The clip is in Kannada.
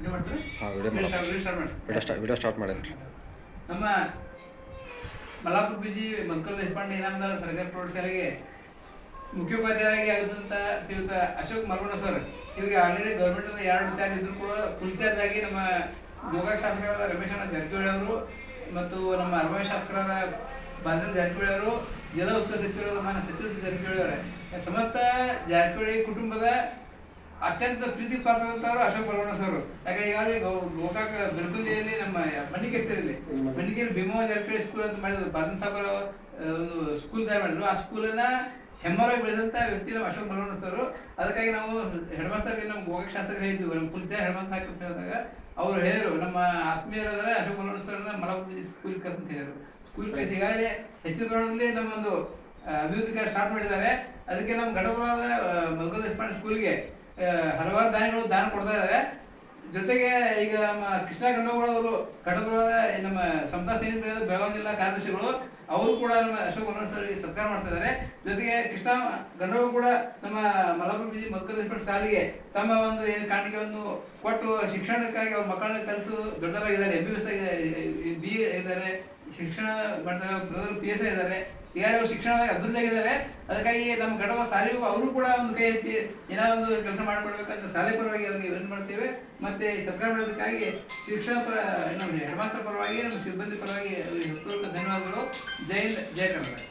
ಹಾಂ ವಿಡಿಯೋ ಸ್ಟಾರ್ಟ್ ಮಾಡೇನ್ರಿ. ನಮ್ಮ ಮಲ್ಲಾಪುರ ಪಿ ಜಿ ಮಧುಕರ್ ದೇಶಪಾಂಡೆ ಇನಾಮದಾರ ಸರ್ಕಾರಿ ಪ್ರೌಢಶಾಲೆಗೆ ಮುಖ್ಯೋಪಾಧ್ಯಾಯರಾಗಿ ಆಗಿದ್ದಂಥ ಶ್ರೀಯುತ ಅಶೋಕ್ ಮಲ್ವಣ್ಣ ಸರ್ ಇವರಿಗೆ ಆಲ್ರೆಡಿ ಗೌರ್ಮೆಂಟ್ 2 ಚಾರ್ಜ್ ಇದ್ರು ಕೂಡ ಫುಲ್ ಚಾರ್ಜ್ ಆಗಿ ನಮ್ಮ ಗೋಕಾಕ್ ಶಾಸಕರಾದ ರಮೇಶ್ ಅಣ್ಣ ಜಾರಕಿಹೊಳಿ ಅವರು ಮತ್ತು ನಮ್ಮ ಅರಮನೆ ಶಾಸಕರಾದ ಬಾಲಚಂದ್ರ ಜಾರಕಿಹೊಳಿ ಅವರು ಜಿಲ್ಲಾ ಉಸ್ತುವಾರಿ ಸಚಿವರಾದ ಮಾನ್ಯ ಸಚಿವ ಜಾರಕಿಹೊಳಿ ಅವರೇ ಸಮಸ್ತ ಜಾರಕಿಹೊಳಿ ಕುಟುಂಬದ ಅತ್ಯಂತ ಪ್ರೀತಿ ಪಾತ್ರದಂತವರು ಅಶೋಕ್ ಮಲ್ವಣ್ಣ ಸರ್. ಯಾಕೆ ಈಗಾಗಲೇ ಗೋಕಾಕ್ ಬಿರ್ಗುಂದಿಯಲ್ಲಿ ನಮ್ಮ ಮಣ್ಣಿಕೇರಿಯಲ್ಲಿ ಭೀಮವ್ವ ಜಾರಕಿಹೊಳಿ ಸ್ಕೂಲ್ ಅಂತ ಮಾಡಿದ್ರು. ಬಾದನ್ ಸಾಗರ ಒಂದು ಸ್ಕೂಲ್ ತಯಾರು ಮಾಡಿದ್ರು. ಆ ಸ್ಕೂಲನ್ನ ಹೆಮ್ಮರವಾಗಿ ಬೆಳೆದಂತ ವ್ಯಕ್ತಿ ನಮ್ಮ ಅಶೋಕ್ ಮಲ್ವಣ್ಣ ಸರ್. ಅದಕ್ಕಾಗಿ ನಾವು ಹೆಡ್ ಮಾಸ್ಟರ್ಗೆ ನಮ್ಮ ಗೋಕಾಕ್ ಶಾಸಕರು ಹೇಳಿದ್ವಿ, ನಮ್ಮ ಕುಲ್ಚೆ ಹೆಡ್ ಮಾಸ್ಟರ್ ಹಾಕಿದಾಗ ಅವ್ರು ಹೇಳಿದ್ರು ನಮ್ಮ ಆತ್ಮೀಯರಾದ ಅಶೋಕ್ ಮಲ್ವಣ್ಣ ಸರ್ನ ಮಲಪುರ ಸ್ಕೂಲ್ ಕಳ್ಸ ಅಂತ ಹೇಳಿದ್ರು. ಸ್ಕೂಲ್ ಕಳಿಸಿ ಈಗಾಗಲೇ ಹೆಚ್ಚಿನ ಪ್ರಮಾಣದಲ್ಲಿ ನಮ್ಮೊಂದು ಅಭಿವೃದ್ಧಿ ಕಾರ್ಯ ಸ್ಟಾರ್ಟ್ ಮಾಡಿದ್ದಾರೆ. ಅದಕ್ಕೆ ನಮ್ಮ ಗಡಪುರದ ಮಧುಕರ್ ದೇಶಪಾಂಡೆ ಸ್ಕೂಲ್ಗೆ ಹಲವಾರು ದಾನ ಕೊಡ್ತಾ ಇದ್ದಾರೆ. ಜೊತೆಗೆ ಈಗ ನಮ್ಮ ಕೃಷ್ಣ ಗಂಡೋಗಳವರು ಗಡಪುರದ ನಮ್ಮ ಸಮತಾ ಸೈನಿಕ ಬೆಳಗಾವಿ ಜಿಲ್ಲಾ ಕಾರ್ಯದರ್ಶಿಗಳು ಅವರು ಕೂಡ ನಮ್ಮ ಅಶೋಕ್ ಮಲ್ವಣ್ಣ ಸರ್ ಸತ್ಕಾರ ಮಾಡ್ತಾ ಇದ್ದಾರೆ. ಜೊತೆಗೆ ಕೃಷ್ಣ ಗಂಡೋಗಳು ಕೂಡ ನಮ್ಮ ಮಲ್ಲಾಪುರ ಪಿ ಜಿ ಮಧುಕರ್ ದೇಶಪಾಂಡೆ ಶಾಲೆಗೆ ತಮ್ಮ ಒಂದು ಏನು ಕಾಣಿಕೆಯನ್ನು ಕೊಟ್ಟು ಶಿಕ್ಷಣಕ್ಕಾಗಿ ಅವ್ರ ಮಕ್ಕಳನ್ನ ಕಲಿಸು ದೊಡ್ಡವರಾಗಿದ್ದಾರೆ. MBBS BA ಇದ್ದಾರೆ, ಶಿಕ್ಷಣ ಮಾಡ್ತಾರೆ, ಬ್ರದರ್ PSI ಇದ್ದಾರೆ. ಈಗಾಗಲೇ ಅವರು ಶಿಕ್ಷಣವಾಗಿ ಅಭಿವೃದ್ಧಿ ಆಗಿದ್ದಾರೆ. ಅದಕ್ಕಾಗಿ ನಮ್ಮ ಗಡವ ಶಾಲೆಗೂ ಅವರು ಕೂಡ ಒಂದು ಕೈ ಎತ್ತಿ ಏನೋ ಒಂದು ಕೆಲಸ ಮಾಡಿಕೊಡ್ಬೇಕಂತ ಶಾಲೆ ಪರವಾಗಿ ಅವ್ರಿಗೆ ಏನು ಮಾಡ್ತೇವೆ. ಮತ್ತೆ ಸರ್ಕಾರ ಮಾಡೋದಕ್ಕಾಗಿ ಶಿಕ್ಷಣ ನಮ್ಮ ಹೆಡ್ ಮಾಸ್ಟರ್ ಪರವಾಗಿ ನಮ್ಮ ಸಿಬ್ಬಂದಿ ಪರವಾಗಿ ಅವರಿಗೆ ಹೃತ್ಪೂರ್ವಕ ಧನ್ಯವಾದಗಳು. ಜೈ ಹಿಂದ್, ಜೈ ಕರ್ನಾಟಕ.